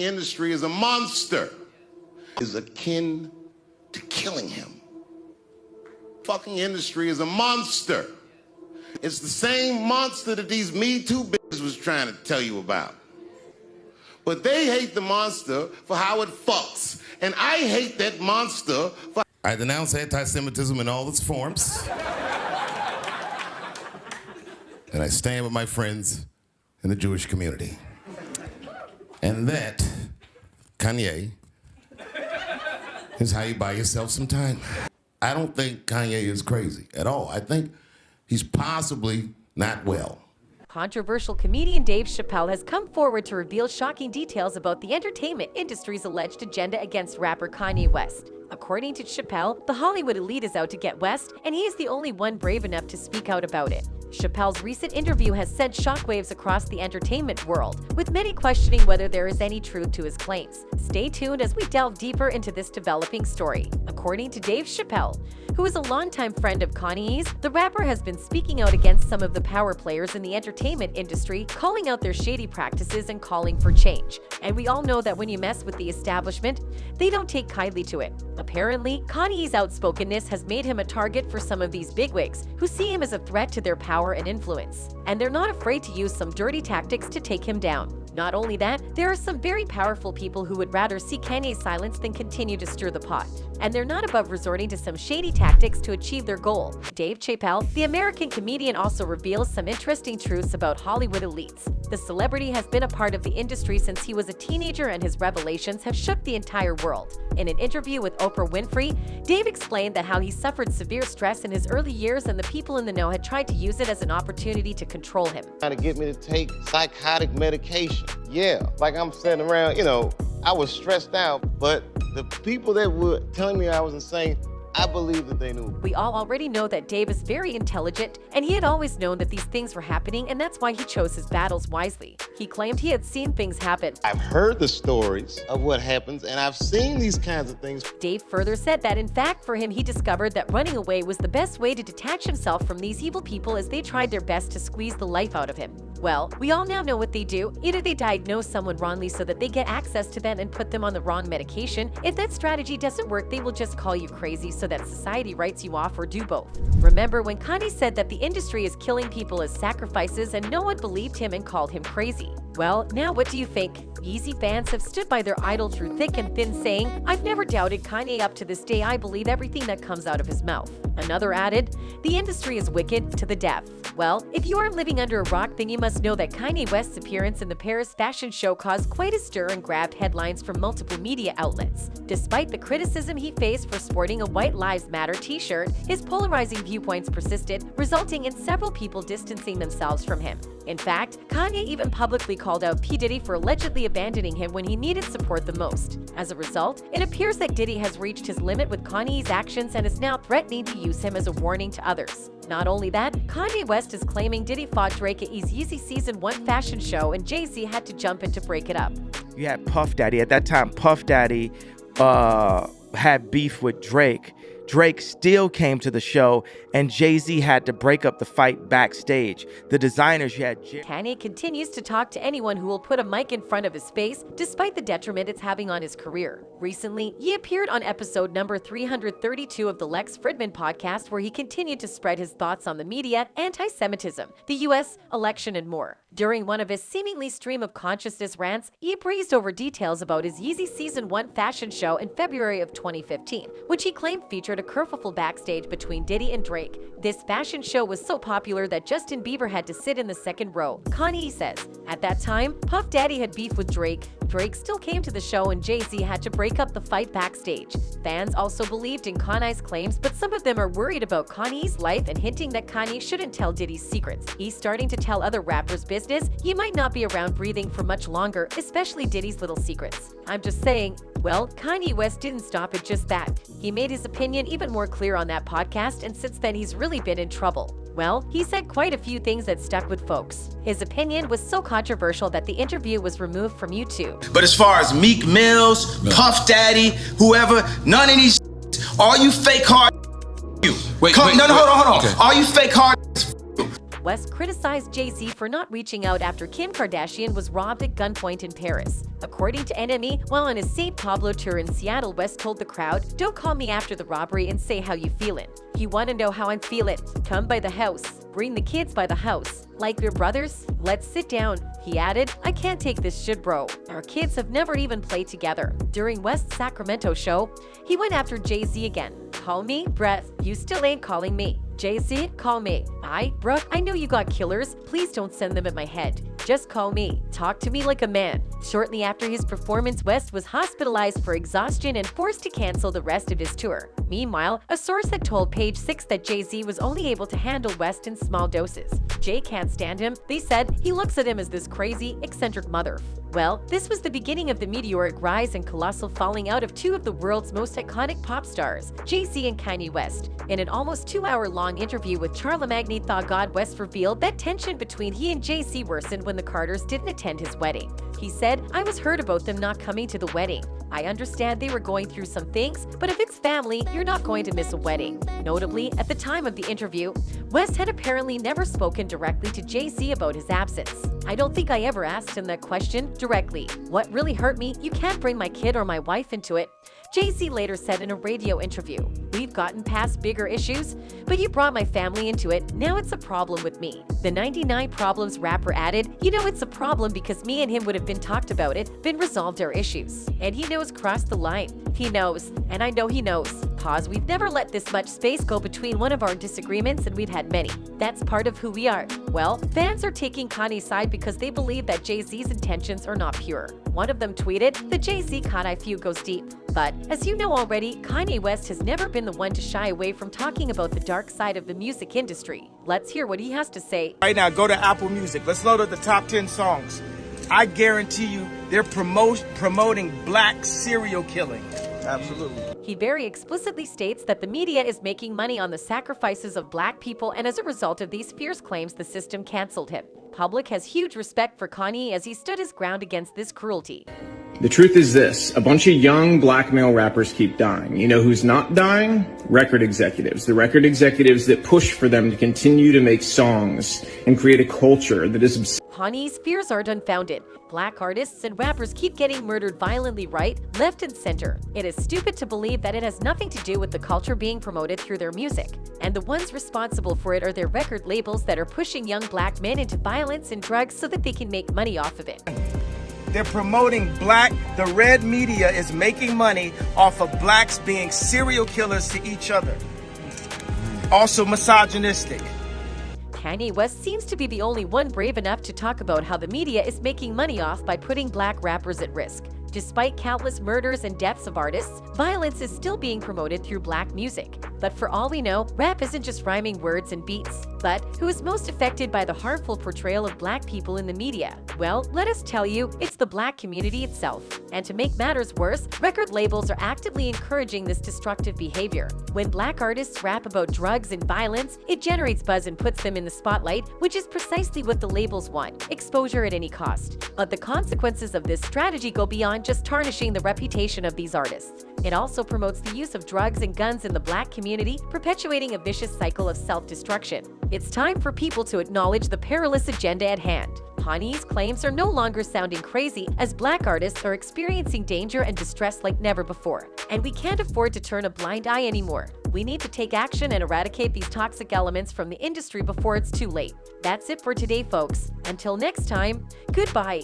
industry is a monster. Is akin to killing him. Fucking industry is a monster. It's the same monster that these Me Too bitches was trying to tell you about. But they hate the monster for how it fucks. And I hate that monster for... I denounce anti-Semitism in all its forms. And I stand with my friends in the Jewish community. And that, Kanye, is how you buy yourself some time. I don't think Kanye is crazy at all. I think he's possibly not well. Controversial comedian Dave Chappelle has come forward to reveal shocking details about the entertainment industry's alleged agenda against rapper Kanye West. According to Chappelle, the Hollywood elite is out to get West, and he is the only one brave enough to speak out about it. Chappelle's recent interview has sent shockwaves across the entertainment world, with many questioning whether there is any truth to his claims. Stay tuned as we delve deeper into this developing story. According to Dave Chappelle, who is a longtime friend of Kanye's, the rapper has been speaking out against some of the power players in the entertainment industry, calling out their shady practices and calling for change. And we all know that when you mess with the establishment, they don't take kindly to it. Apparently, Kanye's outspokenness has made him a target for some of these bigwigs, who see him as a threat to their power and influence. And they're not afraid to use some dirty tactics to take him down. Not only that, there are some very powerful people who would rather see Kanye's silence than continue to stir the pot. And they're not above resorting to some shady tactics to achieve their goal. Dave Chappelle, the American comedian, also reveals some interesting truths about Hollywood elites. The celebrity has been a part of the industry since he was a teenager, and his revelations have shook the entire world. In an interview with Oprah Winfrey, Dave explained that how he suffered severe stress in his early years and the people in the know had tried to use it as an opportunity to control him. Trying to get me to take psychotic medication. Yeah, like I'm sitting around, I was stressed out, but the people that were telling me I was insane, I believe that they knew. We all already know that Dave is very intelligent, and he had always known that these things were happening, and that's why he chose his battles wisely. He claimed he had seen things happen. I've heard the stories of what happens, and I've seen these kinds of things. Dave further said that, in fact, for him, he discovered that running away was the best way to detach himself from these evil people as they tried their best to squeeze the life out of him. Well, we all now know what they do. Either they diagnose someone wrongly so that they get access to them and put them on the wrong medication. If that strategy doesn't work, they will just call you crazy so that society writes you off, or do both. Remember when Kanye said that the industry is killing people as sacrifices and no one believed him and called him crazy? Well, now what do you think? Yeezy fans have stood by their idol through thick and thin, saying, "I've never doubted Kanye up to this day. I believe everything that comes out of his mouth." Another added, "The industry is wicked to the death." Well, if you aren't living under a rock, then you must know that Kanye West's appearance in the Paris fashion show caused quite a stir and grabbed headlines from multiple media outlets. Despite the criticism he faced for sporting a White Lives Matter t-shirt, his polarizing viewpoints persisted, resulting in several people distancing themselves from him. In fact, Kanye even publicly called out P. Diddy for allegedly abandoning him when he needed support the most. As a result, it appears that Diddy has reached his limit with Kanye's actions and is now threatening to use him as a warning to others. Not only that, Kanye West is claiming Diddy fought Drake at his Yeezy Season 1 fashion show, and Jay-Z had to jump in to break it up. You had Puff Daddy. At that time, Puff Daddy had beef with Drake. Drake still came to the show, and Jay-Z had to break up the fight backstage. The designers, you had Kanye continues to talk to anyone who will put a mic in front of his face, despite the detriment it's having on his career. Recently, he appeared on episode number 332 of the Lex Fridman podcast, where he continued to spread his thoughts on the media, anti-Semitism, the U.S. election, and more. During one of his seemingly stream of consciousness rants, he breezed over details about his Yeezy Season 1 fashion show in February of 2015, which he claimed featured a kerfuffle backstage between Diddy and Drake. This fashion show was so popular that Justin Bieber had to sit in the second row. Kanye says, "At that time, Puff Daddy had beef with Drake. Drake still came to the show, and Jay-Z had to break up the fight backstage." Fans also believed in Kanye's claims, but some of them are worried about Kanye's life and hinting that Kanye shouldn't tell Diddy's secrets. He's starting to tell other rappers business. He might not be around breathing for much longer, especially Diddy's little secrets. I'm just saying, well, Kanye West didn't stop at just that. He made his opinion even more clear on that podcast, and since then he's really been in trouble. Well, he said quite a few things that stuck with folks. His opinion was so controversial that the interview was removed from YouTube. But as far as Meek Mills, Puff Daddy, whoever, none of these, all you fake hard, you. Wait, hold on. Okay. All you fake hard, West criticized Jay-Z for not reaching out after Kim Kardashian was robbed at gunpoint in Paris. According to NME, while on his St. Pablo tour in Seattle, West told the crowd, "Don't call me after the robbery and say how you feelin'. You want to know how I'm feeling? Come by the house. Bring the kids by the house. Like your brothers? Let's sit down." He added, "I can't take this shit, bro. Our kids have never even played together." During West's Sacramento show, he went after Jay-Z again. "Call me, Brett. You still ain't calling me. Jay-Z, call me. Brooke, I know you got killers. Please don't send them at my head. Just call me. Talk to me like a man." Shortly after his performance, West was hospitalized for exhaustion and forced to cancel the rest of his tour. Meanwhile, a source had told Page 6 that Jay-Z was only able to handle West in small doses. Jay can't stand him. They said he looks at him as this crazy, eccentric mother. Well, this was the beginning of the meteoric rise and colossal falling out of two of the world's most iconic pop stars, Jay-Z and Kanye West. In an almost 2-hour-long interview with Charlemagne Tha God, West revealed that tension between he and Jay-Z worsened when the Carters didn't attend his wedding. He said, "I was hurt about them not coming to the wedding. I understand they were going through some things, but if it's family, you're not going to miss a wedding." Notably, at the time of the interview, West had apparently never spoken directly to Jay-Z about his absence. "I don't think I ever asked him that question directly. What really hurt me, you can't bring my kid or my wife into it." Jay-Z later said in a radio interview, "We've gotten past bigger issues, but you brought my family into it. Now it's a problem with me." The 99 Problems rapper added, "You know it's a problem because me and him would have been talked about it, been resolved our issues. And he knows crossed the line. He knows, and I know he knows. Pause. We've never let this much space go between one of our disagreements, and we've had many. That's part of who we are." Well, fans are taking Kanye's side because they believe that Jay-Z's intentions are not pure. One of them tweeted, "The Jay-Z-Kanye feud goes deep." But, as you know already, Kanye West has never been the one to shy away from talking about the dark side of the music industry. Let's hear what he has to say. Right now, go to Apple Music. Let's load up the top 10 songs. I guarantee you they're promoting black serial killing. Absolutely. He very explicitly states that the media is making money on the sacrifices of black people, and as a result of these fierce claims, the system canceled him. Public has huge respect for Kanye as he stood his ground against this cruelty. The truth is this, a bunch of young black male rappers keep dying. You know who's not dying? Record executives. The record executives that push for them to continue to make songs and create a culture that is Kanye's fears aren't unfounded. Black artists and rappers keep getting murdered violently right, left, and center. It is stupid to believe that it has nothing to do with the culture being promoted through their music. And the ones responsible for it are their record labels that are pushing young black men into violence and drugs so that they can make money off of it. They're promoting black. The red media is making money off of blacks being serial killers to each other. Also misogynistic. Kanye West seems to be the only one brave enough to talk about how the media is making money off by putting black rappers at risk. Despite countless murders and deaths of artists, violence is still being promoted through black music. But for all we know, rap isn't just rhyming words and beats. But who is most affected by the harmful portrayal of black people in the media? Well, let us tell you, it's the black community itself. And to make matters worse, record labels are actively encouraging this destructive behavior. When black artists rap about drugs and violence, it generates buzz and puts them in the spotlight, which is precisely what the labels want, exposure at any cost. But the consequences of this strategy go beyond just tarnishing the reputation of these artists. It also promotes the use of drugs and guns in the black community, perpetuating a vicious cycle of self-destruction. It's time for people to acknowledge the perilous agenda at hand. Kanye's claims are no longer sounding crazy, as black artists are experiencing danger and distress like never before. And we can't afford to turn a blind eye anymore. We need to take action and eradicate these toxic elements from the industry before it's too late. That's it for today, folks. Until next time, goodbye.